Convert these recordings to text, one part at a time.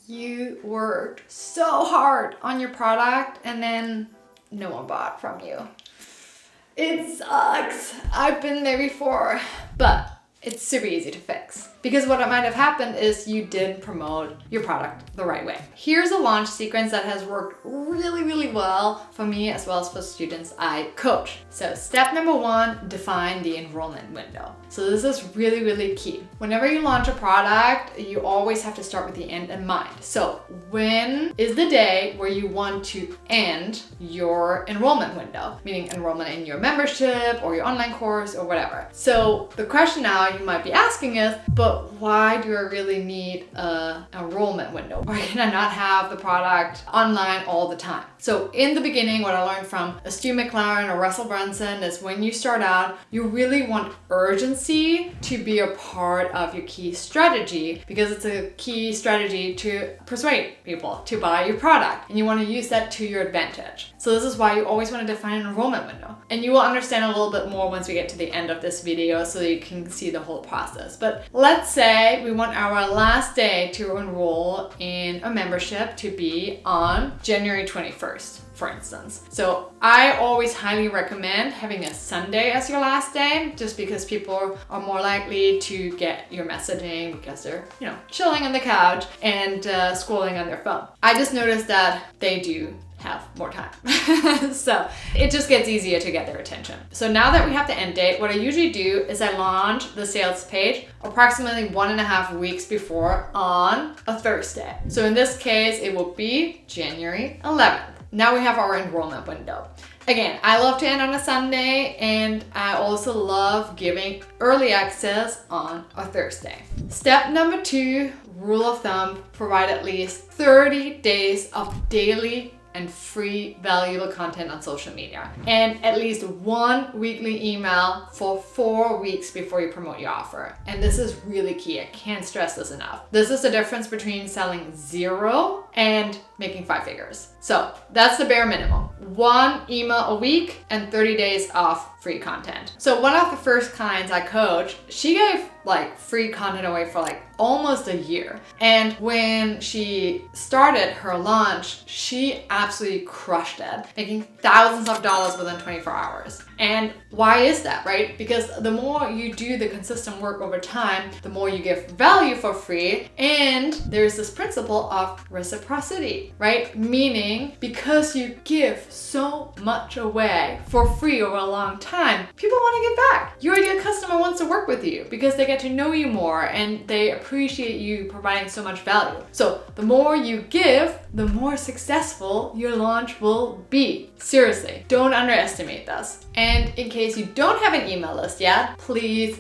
you worked so hard on your product and then no one bought from you. It sucks. I've been there before, but it's super easy to fix. Because what might have happened is you didn't promote your product the right way. Here's a launch sequence that has worked really, really well for me as well as for students I coach. So step number 1, define the enrollment window. So this is really, really key. Whenever you launch a product, you always have to start with the end in mind. So when is the day where you want to end your enrollment window? Meaning enrollment in your membership or your online course or whatever. So the question now you might be asking is, but why do I really need an enrollment window? Why can I not have the product online all the time? So in the beginning, what I learned from a Stu McLaren or Russell Brunson is when you start out, you really want urgency to be a part of your key strategy because it's a key strategy to persuade people to buy your product and you want to use that to your advantage. So this is why you always want to define an enrollment window. And you will understand a little bit more once we get to the end of this video so you can see the whole process. But let's say we want our last day to enroll in a membership to be on January 21st, for instance. So I always highly recommend having a Sunday as your last day, just because people are more likely to get your messaging because they're, chilling on the couch and scrolling on their phone. I just noticed that they do have more time. So it just gets easier to get their attention. So now that we have the end date, what I usually do is I launch the sales page approximately 1.5 weeks before on a Thursday. So in this case, it will be January 11th. Now we have our enrollment window. Again, I love to end on a Sunday and I also love giving early access on a Thursday. Step number 2, rule of thumb, provide at least 30 days of daily and free valuable content on social media and at least 1 weekly email for 4 weeks before you promote your offer. And this is really key. I can't stress this enough. This is the difference between selling 0 and making 5 figures. So that's the bare minimum. 1 email a week and 30 days of free content. So one of the first clients I coached, she gave free content away for almost a year. And when she started her launch, she absolutely crushed it, making thousands of dollars within 24 hours. And why is that, right? Because the more you do the consistent work over time, the more you give value for free. And there's this principle of reciprocity, right? Meaning because you give so much away for free over a long time, people want to give back. Your ideal customer wants to work with you because they get to know you more and they appreciate you providing so much value. So the more you give, the more successful your launch will be. Seriously, don't underestimate this. And in case you don't have an email list yet, please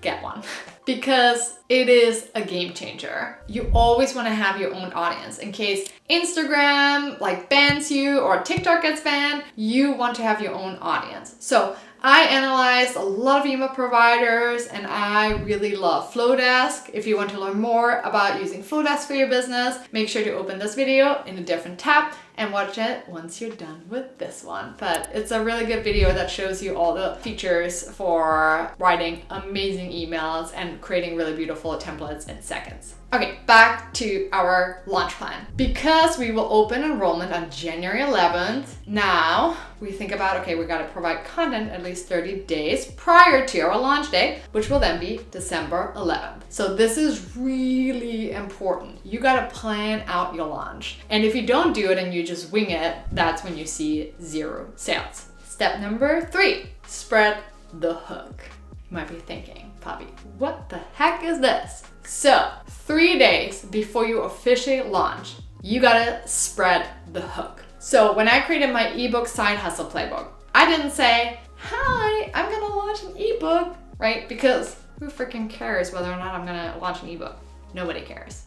get one. Because it is a game changer. You always want to have your own audience. In case Instagram bans you or TikTok gets banned, you want to have your own audience. So I analyzed a lot of email providers and I really love Flowdesk. If you want to learn more about using Flowdesk for your business, make sure to open this video in a different tab and watch it once you're done with this one. But it's a really good video that shows you all the features for writing amazing emails and creating really beautiful templates in seconds. Okay, back to our launch plan. Because we will open enrollment on January 11th, now we think about, okay, we gotta provide content at least 30 days prior to our launch date, which will then be December 11th. So this is really important. You gotta plan out your launch. And if you don't do it and you just wing it, that's when you see 0 sales. Step number 3, spread the hook. You might be thinking, Fabi, what the heck is this? So 3 days before you officially launch, you gotta spread the hook. So when I created my ebook side hustle playbook, I didn't say, hi, I'm gonna launch an ebook, right? Because who freaking cares whether or not I'm gonna launch an ebook? Nobody cares,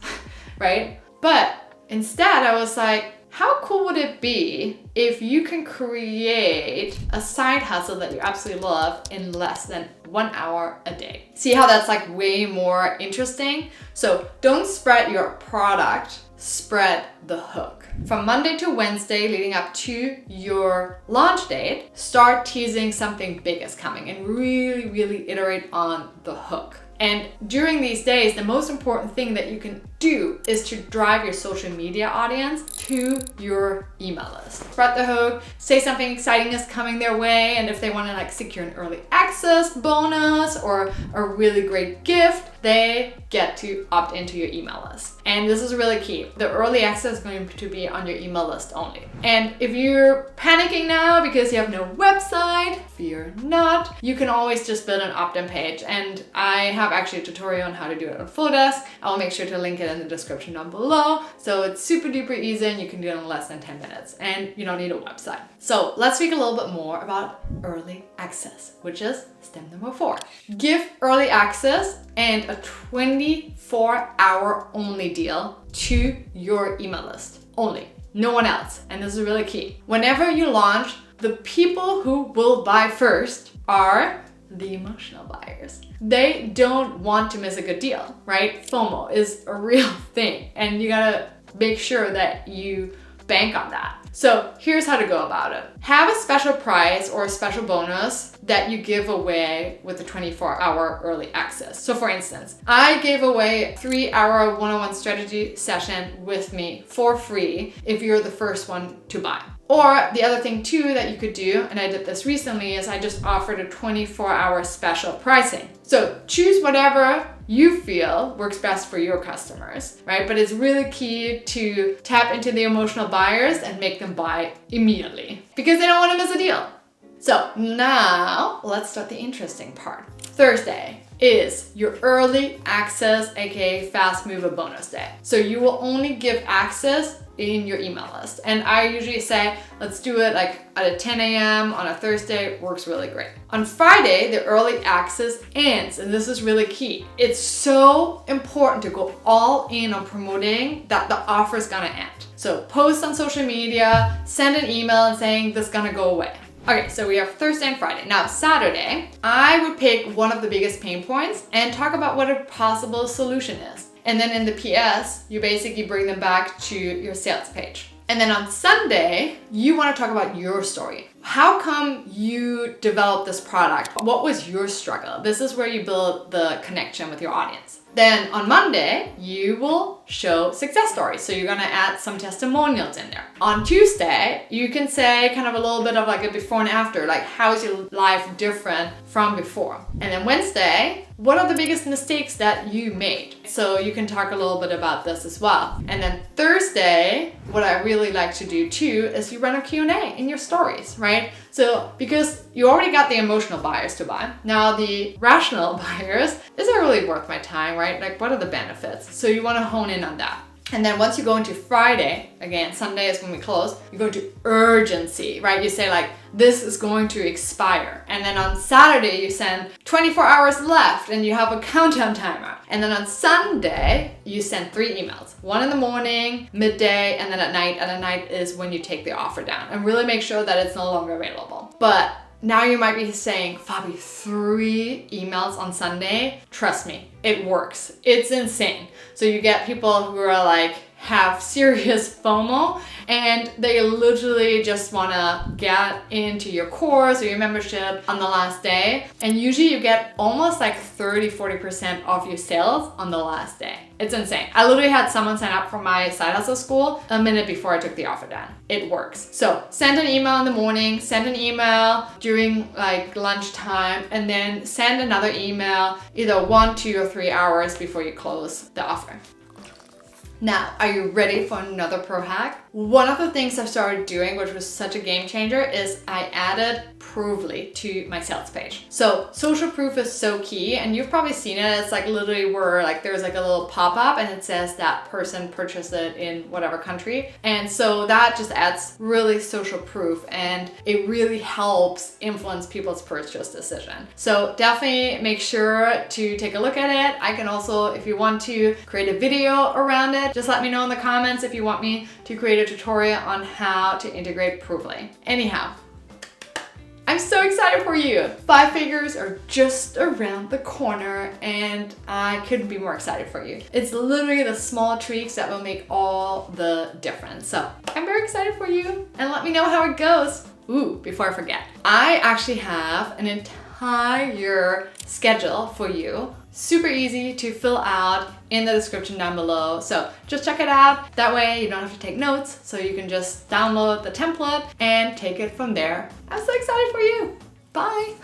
right? But instead I was like, how cool would it be if you can create a side hustle that you absolutely love in less than 1 hour a day? See how that's way more interesting? So don't spread your product, spread the hook. From Monday to Wednesday leading up to your launch date, start teasing something big is coming and really iterate on the hook. And during these days, the most important thing that you can do is to drive your social media audience to your email list. Spread the hook, say something exciting is coming their way, and if they want to like secure an early access bonus or a really great gift, they get to opt into your email list. And this is really key. The early access is going to be on your email list only. And if you're panicking now because you have no website, fear not. You can always just build an opt-in page. And I have actually a tutorial on how to do it on Flowdesk. I'll make sure to link it in the description down below. So it's super duper easy and you can do it in less than 10 minutes and you don't need a website. So let's speak a little bit more about early access, which is step number 4. Give early access and a 24-hour only deal to your email list. Only. No one else. And this is really key. Whenever you launch, the people who will buy first are the emotional buyers. They don't want to miss a good deal, right? FOMO is a real thing and you gotta make sure that you bank on that. So here's how to go about it. Have a special price or a special bonus that you give away with the 24-hour early access. So for instance, I gave away a 3-hour one-on-one strategy session with me for free if you're the first one to buy. Or the other thing too that you could do, and I did this recently, is I just offered a 24-hour special pricing. So choose whatever you feel works best for your customers, right? But it's really key to tap into the emotional buyers and make them buy immediately because they don't want to miss a deal. So now let's start the interesting part. Thursday is your early access, aka fast mover bonus day. So you will only give access in your email list. And I usually say, let's do it like at 10 a.m. on a Thursday, works really great. On Friday, the early access ends, and this is really key. It's so important to go all in on promoting that the offer is gonna end. So post on social media, send an email and saying this is gonna go away. Okay, so we have Thursday and Friday. Now Saturday, I would pick one of the biggest pain points and talk about what a possible solution is. And then in the PS, you basically bring them back to your sales page. And then on Sunday, you want to talk about your story. How come you developed this product? What was your struggle? This is where you build the connection with your audience. Then on Monday, you will show success stories. So you're gonna add some testimonials in there. On Tuesday, you can say kind of a little bit of like a before and after, like how is your life different from before? And then Wednesday, what are the biggest mistakes that you made? So you can talk a little bit about this as well. And then Thursday, what I really like to do too is you run a Q&A in your stories, right? So because you already got the emotional buyers to buy, now the rational buyers, is it really worth my time, right? Like what are the benefits? So you want to hone in on that. And then once you go into Friday, again, Sunday is when we close, you go into urgency, right? You say like, this is going to expire. And then on Saturday, you send 24 hours left and you have a countdown timer. And then on Sunday, you send 3 emails. 1 in the morning, midday, and then at night. And at night is when you take the offer down and really make sure that it's no longer available. But now you might be saying, Fabi, 3 emails on Sunday? Trust me, it works. It's insane. So you get people who are like, have serious FOMO and they literally just wanna get into your course or your membership on the last day. And usually you get almost like 30-40% off your sales on the last day. It's insane. I literally had someone sign up for my side hustle school a minute before I took the offer down. It works. So send an email in the morning, send an email during like lunchtime, and then send another email either 1, 2, or 3 hours before you close the offer. Now, are you ready for another pro hack? One of the things I started doing, which was such a game changer, is I added Provely to my sales page. So social proof is so key, and you've probably seen it. It's like literally where like there's like a little pop-up and it says that person purchased it in whatever country. And so that just adds really social proof and it really helps influence people's purchase decision. So definitely make sure to take a look at it. I can also, if you want to, create a video around it. Just let me know in the comments if you want me to create a tutorial on how to integrate Provely. Anyhow, I'm so excited for you. 5 figures are just around the corner and I couldn't be more excited for you. It's literally the small tweaks that will make all the difference. So I'm very excited for you and let me know how it goes. Ooh, before I forget, I actually have an entire schedule for you super easy to fill out in the description down below. So just check it out. That way you don't have to take notes. So you can just download the template and take it from there. I'm so excited for you. Bye.